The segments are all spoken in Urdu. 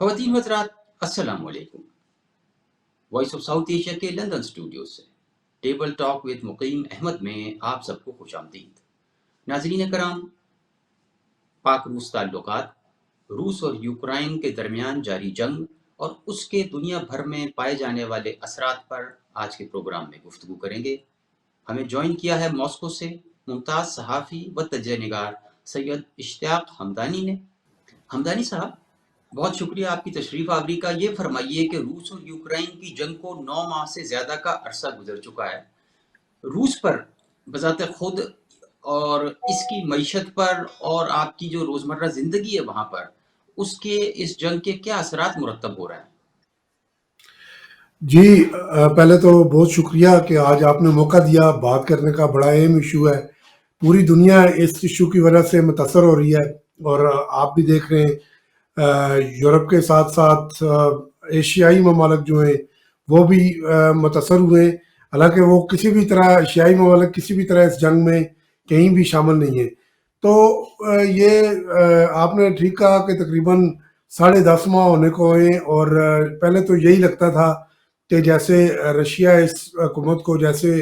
خواتین حضرات السلام علیکم۔ وائس آف ساؤتھ ایشیا کے لندن اسٹوڈیو سے ٹیبل ٹاک ود مقیم احمد میں آپ سب کو خوش آمدید۔ ناظرین کرام، پاک روس تعلقات، روس اور یوکرائن کے درمیان جاری جنگ اور اس کے دنیا بھر میں پائے جانے والے اثرات پر آج کے پروگرام میں گفتگو کریں گے۔ ہمیں جوائن کیا ہے ماسکو سے ممتاز صحافی و تجزیہ نگار سید اشتیاق حمدانی نے۔ حمدانی صاحب، بہت شکریہ آپ کی تشریف آوری کا۔ یہ فرمائیے کہ روس اور یوکرائن کی جنگ کو 9 ماہ سے زیادہ کا عرصہ گزر چکا ہے۔ روس پر بذات خود اور اس کی معیشت پر اور آپ کی جو روزمرہ زندگی ہے وہاں پر، اس کے اس جنگ کے کیا اثرات مرتب ہو رہے ہیں؟ جی، پہلے تو بہت شکریہ کہ آج آپ نے موقع دیا۔ بات کرنے کا بڑا اہم ایشو ہے، پوری دنیا اس ایشو کی وجہ سے متاثر ہو رہی ہے، اور آپ بھی دیکھ رہے ہیں یورپ کے ساتھ ساتھ ایشیائی ممالک جو ہیں وہ بھی متاثر ہوئے ہیں، حالانکہ وہ کسی بھی طرح ایشیائی ممالک کسی بھی طرح اس جنگ میں کہیں بھی شامل نہیں ہیں۔ تو یہ آپ نے ٹھیک کہا کہ تقریباً 10.5 ماہ ہونے کو ہیں، اور پہلے تو یہی لگتا تھا کہ جیسے رشیا اس حکومت کو، جیسے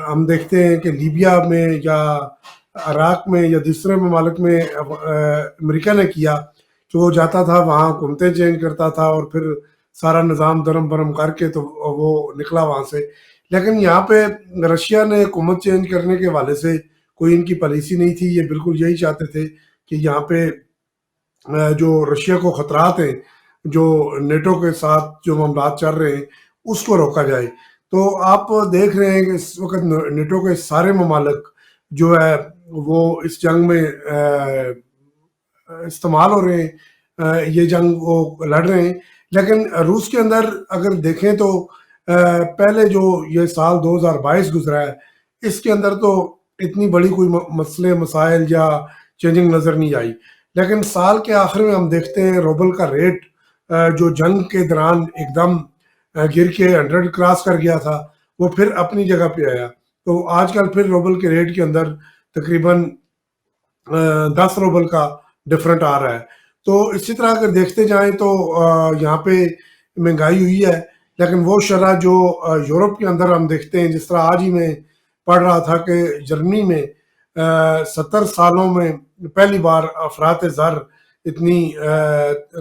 ہم دیکھتے ہیں کہ لیبیا میں یا عراق میں یا دوسرے ممالک میں امریکہ نے کیا کہ وہ جاتا تھا وہاں حکومتیں چینج کرتا تھا اور پھر سارا نظام درم برم کر کے تو وہ نکلا وہاں سے۔ لیکن یہاں پہ رشیا نے حکومت چینج کرنے کے حوالے سے کوئی ان کی پالیسی نہیں تھی، یہ بالکل یہی چاہتے تھے کہ یہاں پہ جو رشیا کو خطرات ہیں، جو نیٹو کے ساتھ جو معاملات چل رہے ہیں، اس کو روکا جائے۔ تو آپ دیکھ رہے ہیں کہ اس وقت نیٹو کے سارے ممالک جو ہے وہ اس جنگ میں استعمال ہو رہے ہیں، یہ جنگ وہ لڑ رہے ہیں۔ لیکن روس کے اندر اگر دیکھیں تو پہلے جو یہ سال 2022 گزرا ہے، اس کے اندر تو اتنی بڑی کوئی مسئلے مسائل یا چینجنگ نظر نہیں آئی۔ لیکن سال کے آخر میں ہم دیکھتے ہیں روبل کا ریٹ جو جنگ کے دوران ایک دم گر کے 100 کراس کر گیا تھا، وہ پھر اپنی جگہ پہ آیا۔ تو آج کل پھر روبل کے ریٹ کے اندر تقریباً 10 روبل کا ڈفرنٹ آ رہا ہے۔ تو اسی طرح اگر دیکھتے جائیں تو یہاں پہ مہنگائی ہوئی ہے، لیکن وہ شرح جو یورپ کے اندر ہم دیکھتے ہیں، جس طرح آج ہی میں پڑھ رہا تھا کہ جرمنی میں 70 سالوں میں پہلی بار افراط زر اتنی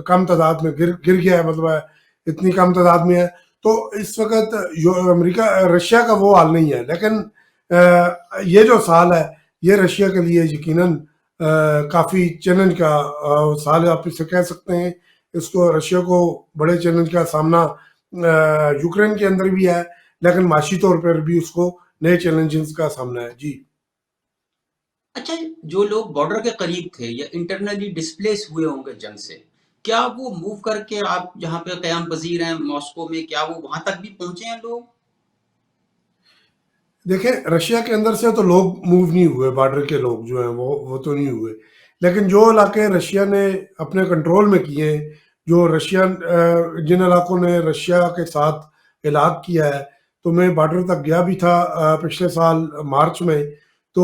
کم تعداد میں گر گیا ہے، مطلب اتنی کم تعداد میں ہے۔ تو اس وقت رشیا کا وہ حال نہیں ہے، لیکن یہ جو سال ہے یہ رشیا کے لیے یقیناً کافی چیلنج کا سال آپ اسے کہہ سکتے ہیں۔ اس کو رشیا کو بڑے چیلنج کا سامنا یوکرین کے اندر بھی ہے، لیکن معاشی طور پر بھی اس کو نئے چیلنجز کا سامنا ہے۔ جی اچھا، جو لوگ بارڈر کے قریب تھے یا انٹرنلی ڈسپلیس ہوئے ہوں گے جنگ سے، کیا وہ موو کر کے آپ جہاں پہ قیام پذیر ہیں ماسکو میں، کیا وہ وہاں تک بھی پہنچے ہیں لوگ؟ دیکھیں، رشیا کے اندر سے تو لوگ موو نہیں ہوئے، بارڈر کے لوگ جو ہیں وہ تو نہیں ہوئے، لیکن جو علاقے رشیا نے اپنے کنٹرول میں کیے ہیں، جو جن علاقوں نے رشیا کے ساتھ علاق کیا ہے، تو میں بارڈر تک گیا بھی تھا پچھلے سال مارچ میں، تو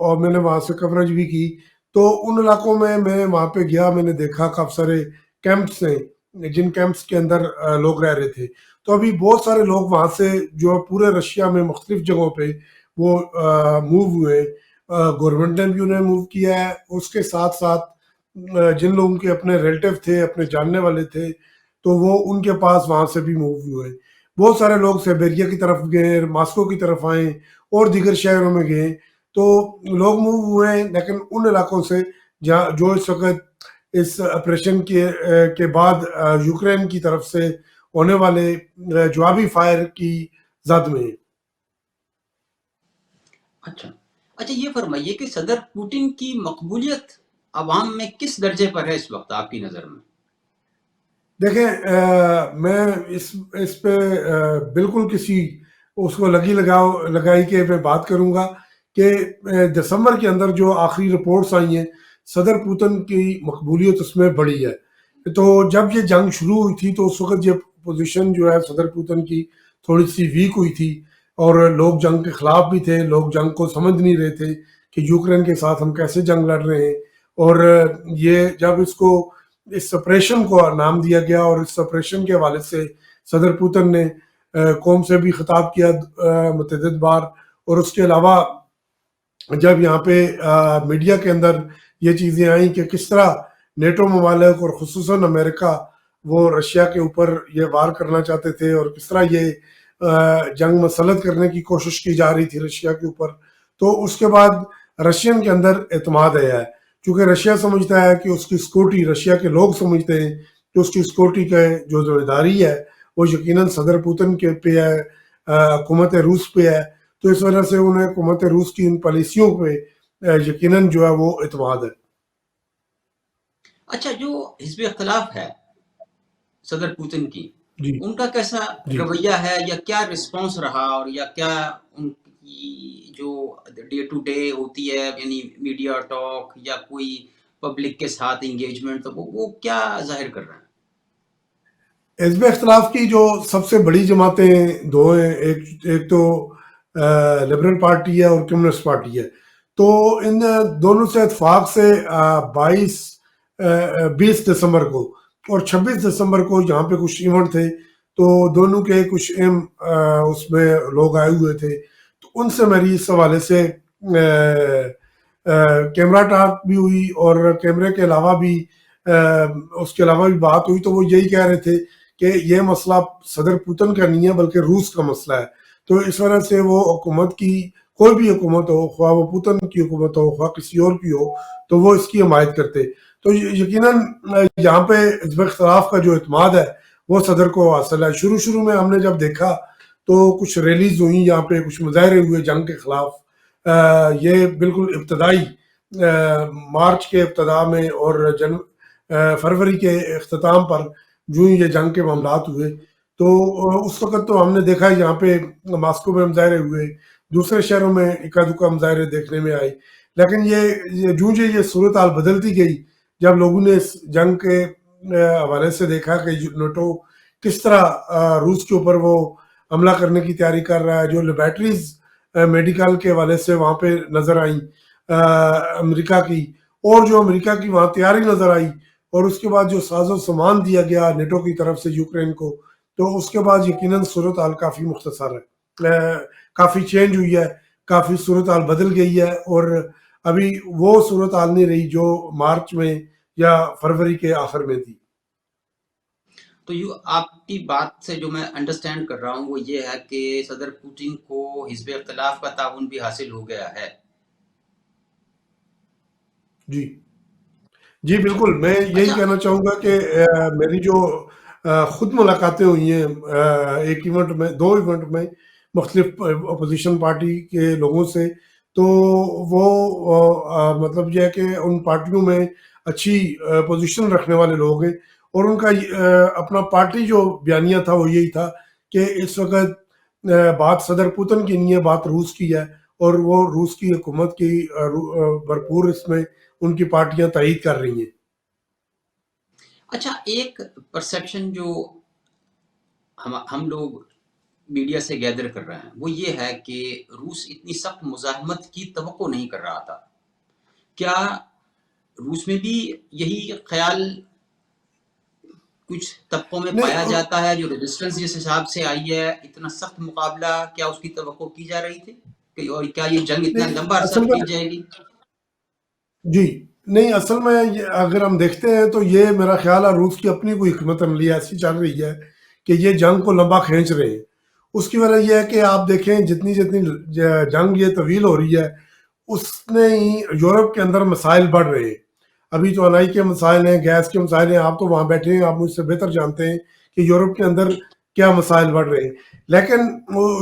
اور میں نے وہاں سے کوریج بھی کی۔ تو ان علاقوں میں وہاں پہ گیا، میں نے دیکھا کافی سارے کیمپس ہیں جن کیمپس کے اندر لوگ رہ رہے تھے۔ تو ابھی بہت سارے لوگ وہاں سے جو پورے رشیا میں مختلف جگہوں پہ وہ موو ہوئے، گورنمنٹ نے بھی انہیں موو کیا ہے، اس کے ساتھ ساتھ جن لوگوں کے اپنے ریلیٹیو تھے، اپنے جاننے والے تھے، تو وہ ان کے پاس وہاں سے بھی موو ہوئے۔ بہت سارے لوگ سائبیریا کی طرف گئے، ماسکو کی طرف آئے اور دیگر شہروں میں گئے، تو لوگ موو ہوئے ہیں۔ لیکن ان علاقوں سے جو اس وقت اس آپریشن کے بعد یوکرین کی طرف سے ہونے والے جوابی فائر کی زد میں۔ اچھا، یہ فرمائیے کہ صدر پوٹن کی مقبولیت عوام میں کس درجے پر ہے اس وقت آپ کی نظر میں؟ دیکھیں، میں اس پہ بالکل کسی اس کو لگائی کے میں بات کروں گا کہ دسمبر کے اندر جو آخری رپورٹس آئی ہیں، صدر پوتن کی مقبولیت اس میں بڑی ہے۔ تو جب یہ جنگ شروع ہوئی تھی تو اس وقت یہ پوزیشن جو ہے صدر پوتن کی تھوڑی سی ویک ہوئی تھی، اور لوگ جنگ کے خلاف بھی تھے، لوگ جنگ کو سمجھ نہیں رہے تھے کہ یوکرین کے ساتھ ہم کیسے جنگ لڑ رہے ہیں۔ اور یہ جب اس کو اس آپریشن کو نام دیا گیا، اور اس آپریشن کے حوالے سے صدر پوتن نے قوم سے بھی خطاب کیا متعدد بار، اور اس کے علاوہ جب یہاں پہ میڈیا کے اندر یہ چیزیں آئیں کہ کس طرح نیٹو ممالک اور خصوصاً امریکہ وہ رشیا کے اوپر یہ وار کرنا چاہتے تھے، اور کس طرح یہ جنگ مسلط کرنے کی کوشش کی جا رہی تھی رشیا کے اوپر، تو اس کے بعد رشین کے اندر اعتماد آیا ہے، کیونکہ رشیا سمجھتا ہے کہ اس کی سیکورٹی، رشیا کے لوگ سمجھتے ہیں کہ اس کی سیکورٹی کا جو ذمہ داری ہے وہ یقیناً صدر پوتن کے پہ ہے، حکومت روس پہ ہے، تو اس وجہ سے انہیں حکومت روس کی ان پالیسیوں پہ یقیناً جو ہے وہ اعتماد ہے۔ اچھا، جو حزب اختلاف ہے صدر پوتن کی، جی ان کا کیسا جی رویہ ہے، یا کیا رسپانس رہا، اور یا کیا ان کی جو ڈے ٹو ڈے ہوتی ہے، یعنی میڈیا ٹاک یا کوئی پبلک کے ساتھ انگیجمنٹ، تو وہ کیا ظاہر کر رہے ہیں؟ حزب اختلاف کی جو سب سے بڑی جماعتیں دو ہیں، ایک تو لبرل پارٹی ہے اور کمیونسٹ پارٹی ہے، تو ان دونوں سے اتفاق سے 20 دسمبر کو اور 26 دسمبر کو یہاں پہ کچھ ایونٹ تھے، تو دونوں کے کچھ اہم اس میں لوگ آئے ہوئے تھے، تو ان سے میری اس حوالے سے کیمرہ ٹاک بھی ہوئی، اور کیمرے کے علاوہ بھی اس کے علاوہ بھی بات ہوئی، تو وہ یہی کہہ رہے تھے کہ یہ مسئلہ صدر پوتن کا نہیں ہے بلکہ روس کا مسئلہ ہے، تو اس وجہ سے وہ حکومت کی، کوئی بھی حکومت ہو، خواہ وہ پوتن کی حکومت ہو خواہ کسی اور کی ہو، تو وہ اس کی حمایت کرتے، تو یقیناً یہاں پہ حزب اختلاف کا جو اعتماد ہے وہ صدر کو حاصل ہے۔ شروع میں ہم نے جب دیکھا تو کچھ ریلیز ہوئی، یہاں پہ کچھ مظاہرے ہوئے جنگ کے خلاف، یہ بالکل ابتدائی مارچ کے ابتدا میں اور فروری کے اختتام پر جو یہ جنگ کے معاملات ہوئے، تو اس وقت تو ہم نے دیکھا یہاں پہ ماسکو میں مظاہرے ہوئے، دوسرے شہروں میں اکا دکا مظاہرے دیکھنے میں آئے، لیکن یہ صورتحال بدلتی گئی جب لوگوں نے اس جنگ کے حوالے سے دیکھا کہ نیٹو کس طرح روس کے اوپر وہ حملہ کرنے کی تیاری کر رہا ہے، جو لیبارٹریز میڈیکل کے حوالے سے وہاں پہ نظر آئیں امریکہ کی، اور جو امریکہ کی وہاں تیاری نظر آئی، اور اس کے بعد جو ساز و سامان دیا گیا نیٹو کی طرف سے یوکرین کو، تو اس کے بعد یقیناً صورتحال کافی مختصر ہے، کافی چینج ہوئی ہے، کافی صورتحال بدل گئی ہے، اور ابھی وہ صورتحال نہیں رہی جو مارچ میں یا فروری کے آخر میں تھی۔ تو آپ کی بات سے جو میں انڈرسٹینڈ کر رہا ہوں وہ یہ ہے کہ صدر پوتن کو حزب اختلاف کا تعاون بھی حاصل ہو گیا ہے۔ جی جی بالکل، میں یہی اچھا، کہنا چاہوں گا کہ میری جو خود ملاقاتیں ہوئی ہیں ایک ایونٹ میں، 2 ایونٹ میں مختلف اپوزیشن پارٹی کے لوگوں سے، تو وہ مطلب یہ ہے کہ ان پارٹیوں میں اچھی پوزیشن رکھنے والے لوگ ہیں، اور ان کا اپنا پارٹی جو بیانیہ تھا وہ یہی تھا کہ اس وقت بات صدر پوتن کی نہیں ہے، بات روس کی ہے، اور وہ روس کی حکومت کی بھرپور اس میں ان کی پارٹیاں تائید کر رہی ہیں۔ اچھا، ایک پرسیپشن جو ہم لوگ میڈیا سے گیدر کر رہے ہیں وہ یہ ہے کہ روس اتنی سخت مزاحمت کی توقع نہیں کر رہا تھا۔ کیا روس میں بھی یہی خیال کچھ طبقوں میں پایا نہیں جاتا ہے، جو ریزسٹنس جس حساب سے آئی ہے، اتنا سخت مقابلہ کیا اس کی توقع کی جا رہی تھی، اور کیا یہ جنگ اتنا نہیں لمبا عرصہ اصل میں، کھینچ جائے گی؟ جی نہیں اصل میں اگر ہم دیکھتے ہیں تو یہ میرا خیال ہے روس کی اپنی کوئی حکمت عملی ایسی چل رہی ہے کہ یہ جنگ کو لمبا کھینچ رہے ہیں۔ اس کی وجہ یہ ہے کہ آپ دیکھیں جتنی جنگ یہ طویل ہو رہی ہے، اس نے ہی یورپ کے اندر مسائل بڑھ رہے ہیں۔ ابھی تو انائی کے مسائل ہیں، گیس کے مسائل ہیں، آپ تو وہاں بیٹھے ہیں، آپ مجھ سے بہتر جانتے ہیں کہ یورپ کے اندر کیا مسائل بڑھ رہے ہیں، لیکن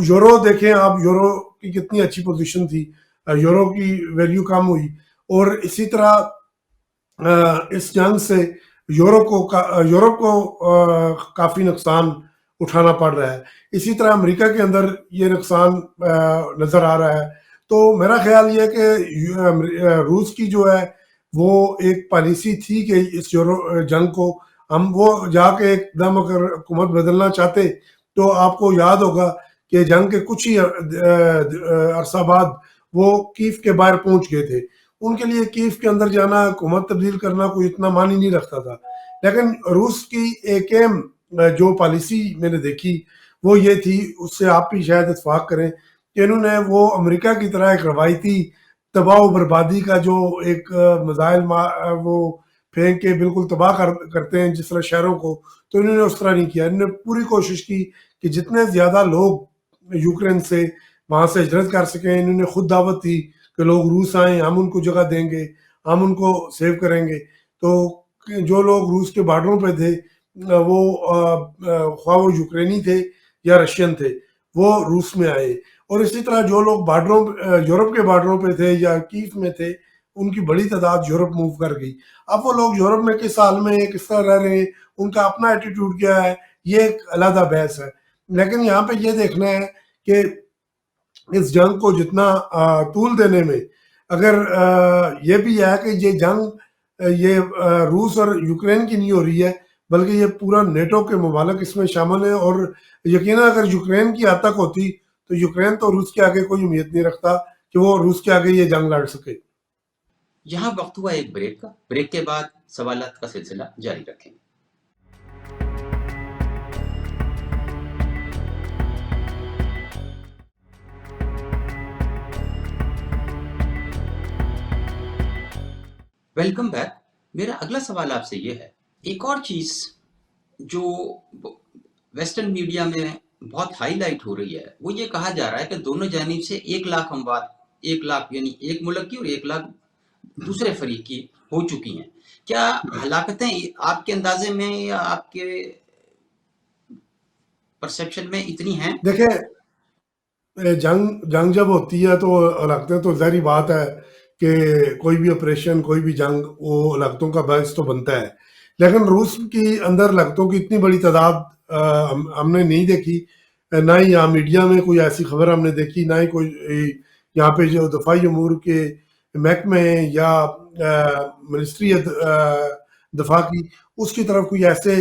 یورو دیکھیں آپ، یورو کی کتنی اچھی پوزیشن تھی، یورو کی ویلیو کم ہوئی، اور اسی طرح اس جنگ سے یورپ کو کافی نقصان اٹھانا پڑ رہا ہے، اسی طرح امریکہ کے اندر یہ نقصان نظر آ رہا ہے۔ تو میرا خیال یہ ہے کہ روس کی جو ہے وہ ایک پالیسی تھی کہ اس جنگ کو ہم وہ جا کے ایک دم اگر حکومت بدلنا چاہتے تو آپ کو یاد ہوگا کہ جنگ کے کچھ ہی عرصہ بعد وہ کیف کے باہر پہنچ گئے تھے۔ ان کے لیے کیف کے اندر جانا، حکومت تبدیل کرنا کوئی اتنا معنی نہیں رکھتا تھا، لیکن روس کی ایک اہم جو پالیسی میں نے دیکھی وہ یہ تھی، اس سے آپ بھی شاید اتفاق کریں، کہ انہوں نے وہ امریکہ کی طرح ایک روایتی تباہ و بربادی کا جو ایک میزائل وہ پھینک کے بالکل تباہ کرتے ہیں جس طرح شہروں کو، تو انہوں نے اس طرح نہیں کیا. انہوں نے پوری کوشش کی کہ جتنے زیادہ لوگ یوکرین سے وہاں سے ہجرت کر سکیں. انہوں نے خود دعوت دی کہ لوگ روس آئیں، ہم ان کو جگہ دیں گے، ہم ان کو سیو کریں گے. تو جو لوگ روس کے بارڈروں پہ تھے، وہ خواہ وہ یوکرینی تھے یا رشین تھے، وہ روس میں آئے. اور اسی طرح جو لوگ بارڈروں یورپ کے بارڈروں پہ تھے یا کیف میں تھے، ان کی بڑی تعداد یورپ موو کر گئی. اب وہ لوگ یورپ میں کس حال میں کس طرح رہ رہے ہیں، ان کا اپنا ایٹیٹیوڈ کیا ہے، یہ ایک علیحدہ بحث ہے. لیکن یہاں پہ یہ دیکھنا ہے کہ اس جنگ کو جتنا طول دینے میں، اگر یہ بھی ہے کہ یہ جنگ یہ روس اور یوکرین کی نہیں ہو رہی ہے، بلکہ یہ پورا نیٹو کے ممالک اس میں شامل ہیں. اور یقیناً اگر یوکرین کی حد تک ہوتی تو یوکرین تو روس کے آگے کوئی امید نہیں رکھتا کہ وہ روس کے آگے یہ جنگ لڑ سکے. یہاں وقت ہوا ایک بریک کا. بریک کے بعد سوالات کا سلسلہ جاری رکھیں. Welcome back. میرا اگلا سوال آپ سے یہ ہے، ایک اور چیز جو ویسٹرن میڈیا میں بہت ہائی لائٹ ہو رہی ہے، وہ یہ کہا جا رہا ہے کہ دونوں جانب سے 1,00,000 اموات، 1,00,000 یعنی ایک ملک کی اور 1,00,000 دوسرے فریق کی ہو چکی ہیں. کیا ہلاکتیں آپ کے اندازے میں یا آپ کے پرسیپشن میں اتنی ہیں؟ دیکھیں، جنگ جب ہوتی ہے تو ہلاکتیں تو ظاہری بات ہے کہ کوئی بھی آپریشن، کوئی بھی جنگ، وہ ہلاکتوں کا باعث تو بنتا ہے. لیکن روس کی اندر ہلاکتوں کی اتنی بڑی تعداد ہم نے نہیں دیکھی، نہ ہی یہاں میڈیا میں کوئی ایسی خبر ہم نے دیکھی، نہ ہی کوئی یہاں پہ جو دفاعی امور کے محکمے یا منسٹری دفاع کی، اس کی طرف کوئی ایسے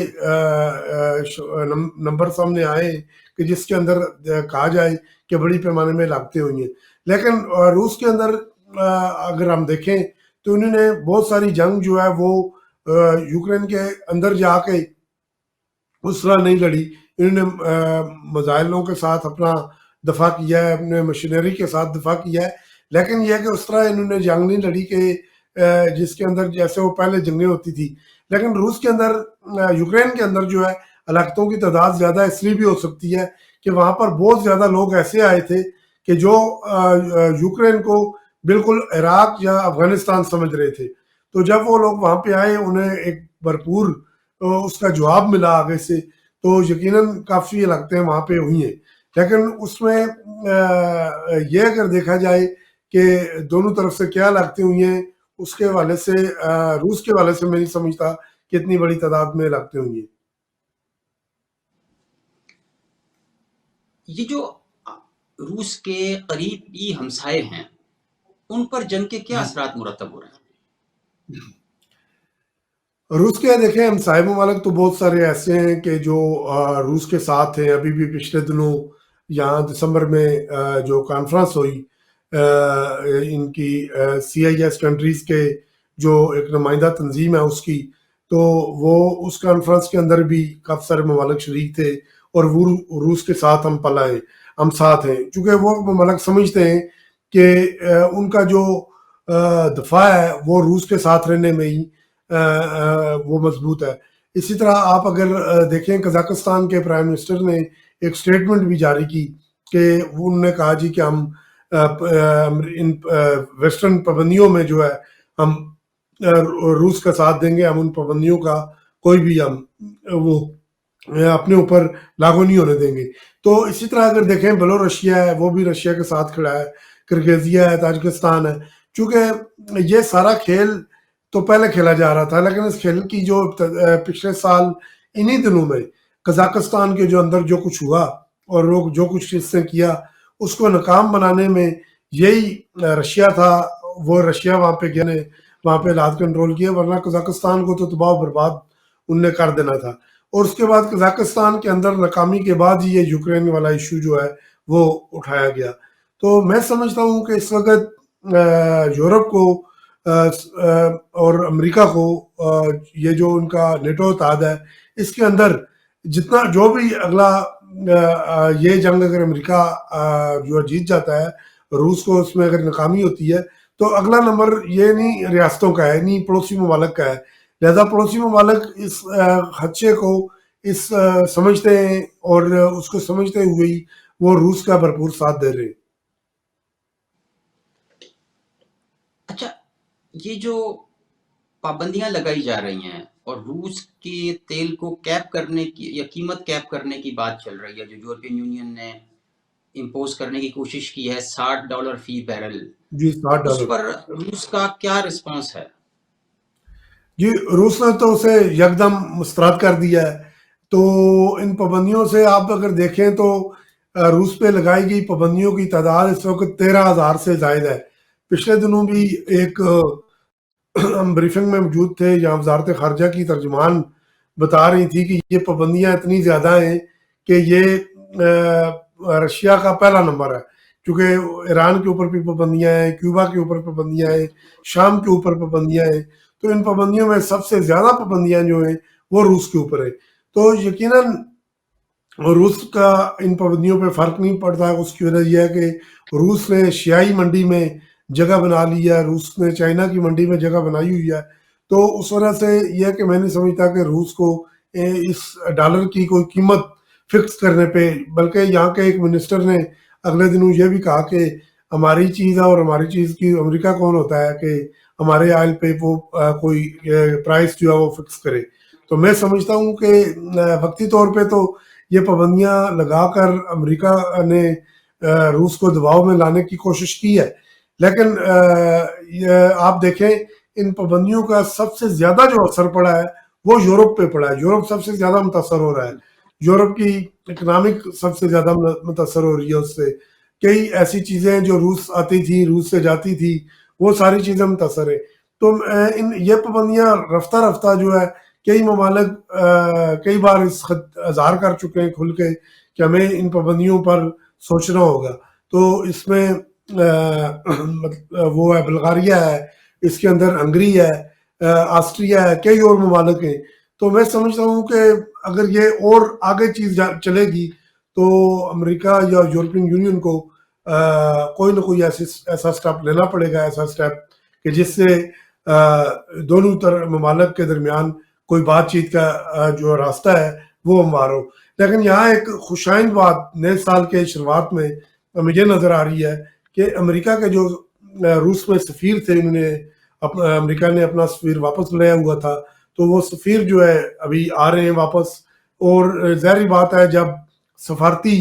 نمبر سامنے آئے کہ جس کے اندر کہا جائے کہ بڑی پیمانے میں لاگتیں ہوئی ہیں. لیکن روس کے اندر اگر ہم دیکھیں تو انہوں نے بہت ساری جنگ جو ہے وہ یوکرین کے اندر جا کے اس طرح نہیں لڑی. انہوں نے میزائلوں کے ساتھ اپنا دفاع کیا ہے، اپنے مشینری کے ساتھ دفاع کیا ہے. لیکن یہ کہ اس طرح انہوں نے جنگ نہیں لڑی کہ جس کے اندر جیسے وہ پہلے جنگیں ہوتی تھی. لیکن روس کے اندر، یوکرین کے اندر جو ہے ہلاکتوں کی تعداد زیادہ اس لیے بھی ہو سکتی ہے کہ وہاں پر بہت زیادہ لوگ ایسے آئے تھے کہ جو یوکرین کو بالکل عراق یا افغانستان سمجھ رہے تھے. تو جب وہ لوگ وہاں پہ آئے، انہیں ایک بھرپور اس کا جواب ملا آگے سے، تو یقیناً کافی ہلاکتیں وہاں پہ ہوئی ہیں. لیکن اس میں یہ اگر دیکھا جائے کہ دونوں طرف سے کیا ہلاکتیں ہوئی ہیں، اس کے حوالے سے روس کے حوالے سے میں نہیں سمجھتا کہ اتنی بڑی تعداد میں ہلاکتیں ہوئی ہیں. یہ جو روس کے قریبی ہمسائے ہیں، ان پر جنگ کے کیا اثرات مرتب ہو رہے ہیں؟ روس کے دیکھیں ہمسائے ممالک تو بہت سارے ایسے ہیں کہ جو روس کے ساتھ ہیں. ابھی بھی پچھلے دنوں یہاں دسمبر میں جو کانفرنس ہوئی ان کی CIS کنٹریز کے جو ایک نمائندہ تنظیم ہے اس کی، تو وہ اس کانفرنس کے اندر بھی کافی سارے ممالک شریک تھے اور وہ روس کے ساتھ ہم پلائے، ہم ساتھ ہیں. چونکہ وہ ممالک سمجھتے ہیں کہ ان کا جو دفاع ہے وہ روس کے ساتھ رہنے میں ہی وہ مضبوط ہے. اسی طرح آپ اگر دیکھیں، قزاقستان کے پرائم منسٹر نے ایک سٹیٹمنٹ بھی جاری کی کہ انہوں نے کہا جی کہ ہم ان ویسٹرن پابندیوں میں جو ہے ہم روس کا ساتھ دیں گے، ہم ان پابندیوں کا کوئی بھی ہم وہ اپنے اوپر لاگو نہیں ہونے دیں گے. تو اسی طرح اگر دیکھیں بلورشیا ہے، وہ بھی رشیا کے ساتھ کھڑا ہے، کرگیزیا ہے، تاجکستان ہے. چونکہ یہ سارا کھیل تو پہلے کھیلا جا رہا تھا، لیکن اس کھیل کی جو پچھلے سال انہی دنوں میں قزاقستان کے جو اندر جو کچھ ہوا اور لوگ جو کچھ اس نے کیا، اس کو ناکام بنانے میں یہی رشیا تھا. وہ رشیا وہاں پہ گیا نے وہاں پہ حالات کنٹرول کیا، ورنہ قزاقستان کو تو تباہ و برباد ان نے کر دینا تھا. اور اس کے بعد قزاقستان کے اندر ناکامی کے بعد ہی یہ یوکرین والا ایشو جو ہے وہ اٹھایا گیا. تو میں سمجھتا ہوں کہ اس وقت یورپ کو اور امریکہ کو یہ جو ان کا نیٹو اتحاد ہے اس کے اندر جتنا جو بھی اگلا یہ جنگ اگر امریکہ جو جیت جاتا ہے، روس کو اس میں اگر ناکامی ہوتی ہے تو اگلا نمبر یہ نہیں ریاستوں کا ہے، نہیں پڑوسی ممالک کا ہے، لہذا پڑوسی ممالک اس خدشے کو اس سمجھتے ہیں اور اس کو سمجھتے ہوئے ہی وہ روس کا بھرپور ساتھ دے رہے ہیں۔ اچھا، یہ جو پابندیاں لگائی جا رہی ہیں اور روس کے تیل کو کیپ کرنے کی یا قیمت کیپ کرنے کی بات چل رہی ہے، جو یورپین یونین نے امپوز کرنے کی کوشش کی ہے $60 فی بیرل، جی اس $60۔ پر روس کا کیا رسپانس ہے؟ جی روس نے تو اسے یکدم مسترد کر دیا ہے۔ تو ان پابندیوں سے آپ اگر دیکھیں تو روس پہ لگائی گئی پابندیوں کی تعداد اس وقت 13,000 سے زائد ہے۔ پچھلے دنوں بھی ایک ہم بریفنگ میں موجود تھے جہاں وزارت خارجہ کی ترجمان بتا رہی تھی کہ یہ پابندیاں اتنی زیادہ ہیں کہ یہ رشیا کا پہلا نمبر ہے، کیونکہ ایران کے اوپر بھی پابندیاں ہیں، کیوبا کے اوپر پابندیاں ہیں، شام کے اوپر پابندیاں ہیں۔ تو ان پابندیوں میں سب سے زیادہ پابندیاں جو ہیں وہ روس کے اوپر ہیں۔ تو یقیناً روس کا ان پابندیوں پہ فرق نہیں پڑتا۔ اس کی وجہ یہ ہے کہ روس نے ایشیائی منڈی میں جگہ بنا لی ہے، روس نے چائنا کی منڈی میں جگہ بنائی ہوئی ہے۔ تو اس وجہ سے یہ ہے کہ میں نہیں سمجھتا کہ روس کو اس ڈالر کی کوئی قیمت فکس کرنے پہ، بلکہ یہاں کے ایک منسٹر نے اگلے دنوں یہ بھی کہا کہ ہماری چیز ہے اور ہماری چیز کی امریکہ کون ہوتا ہے کہ ہمارے آئل پہ وہ کوئی پرائس جو ہے وہ فکس کرے۔ تو میں سمجھتا ہوں کہ وقتی طور پہ تو یہ پابندیاں لگا کر امریکہ نے روس کو دباؤ میں لانے کی کوشش کی ہے، لیکن آپ دیکھیں ان پابندیوں کا سب سے زیادہ جو اثر پڑا ہے وہ یورپ پہ پڑا ہے۔ یورپ سب سے زیادہ متاثر ہو رہا ہے، یورپ کی اکنامک سب سے زیادہ متاثر ہو رہی ہے اس سے۔ کئی ایسی چیزیں جو روس آتی تھی، روس سے جاتی تھی، وہ ساری چیزیں متاثر ہیں۔ تو یہ پابندیاں رفتہ رفتہ جو ہے کئی ممالک کئی بار اس اظہار کر چکے ہیں کھل کے کہ ہمیں ان پابندیوں پر سوچنا ہوگا۔ تو اس میں وہ ہے بلغاریہ ہے، اس کے اندر ہنگری ہے، آسٹریا ہے، کئی اور ممالک ہیں۔ تو میں سمجھتا ہوں کہ اگر یہ اور آگے چیز چلے گی تو امریکہ یا یورپین یونین کو کوئی نہ کوئی ایسا سٹیپ لینا پڑے گا، ایسا سٹیپ کہ جس سے دونوں ممالک کے درمیان کوئی بات چیت کا جو راستہ ہے وہ ہموار ہو۔ لیکن یہاں ایک خوشائند بات نئے سال کے شروعات میں ہمیں یہ نظر آ رہی ہے کہ امریکہ کے جو روس میں سفیر تھے، انہوں نے امریکہ نے اپنا سفیر واپس لایا ہوا تھا، تو وہ سفیر جو ہے ابھی آ رہے ہیں واپس۔ اور ظاہری بات ہے جب سفارتی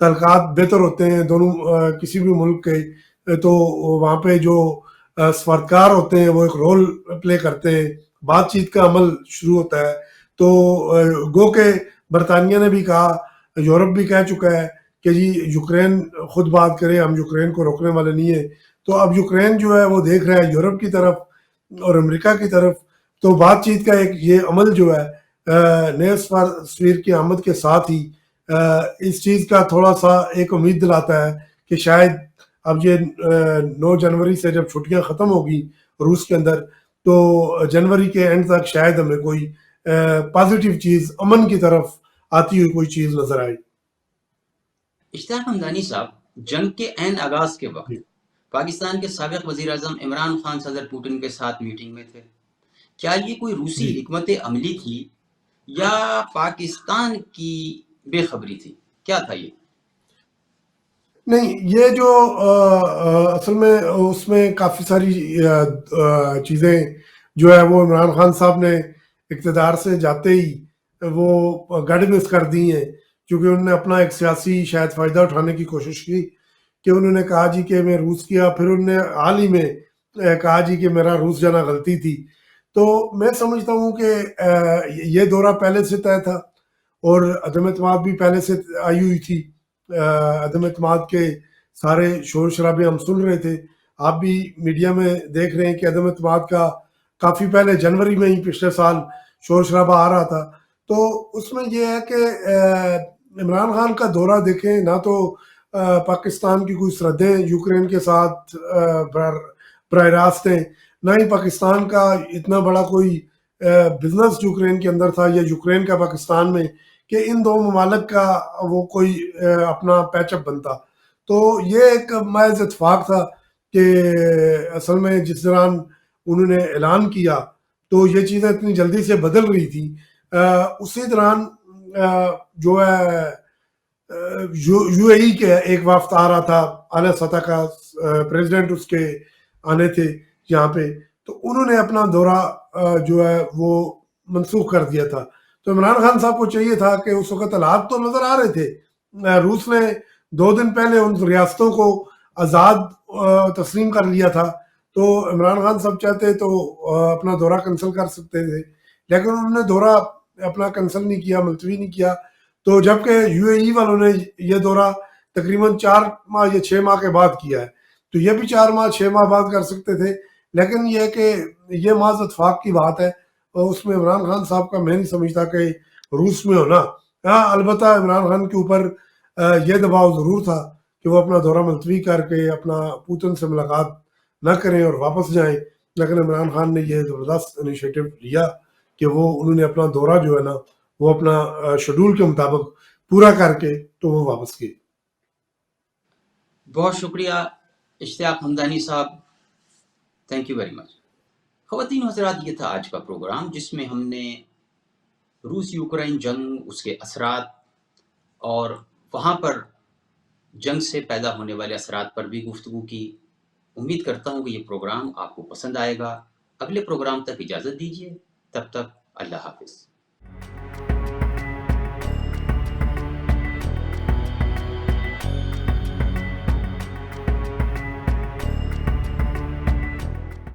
تعلقات بہتر ہوتے ہیں دونوں کسی بھی ملک کے، تو وہاں پہ جو سفارتکار ہوتے ہیں وہ ایک رول پلے کرتے ہیں، بات چیت کا عمل شروع ہوتا ہے۔ تو گو کہ برطانیہ نے بھی کہا، یورپ بھی کہہ چکا ہے کہ جی یوکرین خود بات کرے، ہم یوکرین کو روکنے والے نہیں ہیں۔ تو اب یوکرین جو ہے وہ دیکھ رہا ہے یورپ کی طرف اور امریکہ کی طرف۔ تو بات چیت کا ایک یہ عمل جو ہے نئے سفیر کی آمد کے ساتھ ہی اس چیز کا تھوڑا سا ایک امید دلاتا ہے کہ شاید اب یہ 9 جنوری سے جب چھٹیاں ختم ہوگی روس کے اندر، تو جنوری کے اینڈ تک شاید ہمیں کوئی پازیٹیو چیز امن کی طرف آتی ہوئی کوئی چیز نظر آئے۔ اشتیاق حمدانی صاحب، جنگ کے عین آغاز کے وقت جی پاکستان کے سابق وزیر اعظم عمران خان صدر پوٹن کے ساتھ میٹنگ میں تھے۔ کیا یہ کوئی روسی جی حکمت عملی تھی یا پاکستان کی بے خبری تھی؟ کیا تھا یہ؟ نہیں، یہ جو اصل میں اس میں کافی ساری چیزیں جو ہے وہ عمران خان صاحب نے اقتدار سے جاتے ہی وہ گڑ مس کر دی ہیں، کیونکہ انہوں نے اپنا ایک سیاسی شاید فائدہ اٹھانے کی کوشش کی کہ انہوں نے کہا جی کہ میں روس کیا، پھر انہوں نے حال ہی میں کہا جی کہ میرا روس جانا غلطی تھی۔ تو میں سمجھتا ہوں کہ یہ دورہ پہلے سے طے تھا اور عدم اعتماد بھی پہلے سے آئی ہوئی تھی۔ عدم اعتماد کے سارے شور شرابے ہم سن رہے تھے، آپ بھی میڈیا میں دیکھ رہے ہیں کہ عدم اعتماد کا کافی پہلے جنوری میں ہی پچھلے سال شور شرابہ آ رہا تھا۔ تو اس میں یہ ہے کہ عمران خان کا دورہ دیکھیں، نہ تو پاکستان کی کوئی سرحدیں یوکرین کے ساتھ براہ راست ہیں، نہ ہی پاکستان کا اتنا بڑا کوئی بزنس یوکرین کے اندر تھا یا یوکرین کا پاکستان میں کہ ان دو ممالک کا وہ کوئی اپنا پیچ اپ بنتا. تو یہ ایک محض اتفاق تھا کہ اصل میں جس دوران انہوں نے اعلان کیا تو یہ چیزیں اتنی جلدی سے بدل رہی تھیں. اسی دوران جو ہے یو اے ای کے ایک وفد آ رہا تھا اعلیٰ سطح کا، پریزیڈنٹ اس کے آنے تھے یہاں پہ، تو انہوں نے اپنا دورہ جو ہے وہ منسوخ کر دیا تھا. تو عمران خان صاحب کو چاہیے تھا کہ اس وقت حالات تو نظر آ رہے تھے، روس نے 2 دن پہلے ان ریاستوں کو آزاد تسلیم کر لیا تھا، تو عمران خان صاحب چاہتے تو اپنا دورہ کنسل کر سکتے تھے، لیکن انہوں نے دورہ اپنا کنسل نہیں کیا، ملتوی نہیں کیا. تو جبکہ یو اے ای والوں نے یہ دورہ تقریباً 4 ماہ یا 6 ماہ کے بعد کیا ہے، تو یہ بھی 4 ماہ 6 ماہ بعد کر سکتے تھے. لیکن یہ کہ یہ محض اتفاق کی بات ہے، اور اس میں عمران خان صاحب کا میں نہیں سمجھتا کہ روس میں ہونا. ہاں البتہ عمران خان کے اوپر یہ دباؤ ضرور تھا کہ وہ اپنا دورہ ملتوی کر کے اپنا پوتن سے ملاقات نہ کریں اور واپس جائیں. لیکن عمران خان نے یہ زبردست انیشیٹو لیا کہ وہ انہوں نے اپنا دورہ جو ہے نا وہ اپنا شیڈول کے مطابق پورا کر کے تو وہ واپس گئے. بہت شکریہ اشتیاق حمدانی صاحب، تھینک یو ویری مچ. خواتین و حضرات، یہ تھا آج کا پروگرام جس میں ہم نے روس یوکرین جنگ، اس کے اثرات اور وہاں پر جنگ سے پیدا ہونے والے اثرات پر بھی گفتگو کی. امید کرتا ہوں کہ یہ پروگرام آپ کو پسند آئے گا. اگلے پروگرام تک اجازت دیجیے، تب تک اللہ حافظ.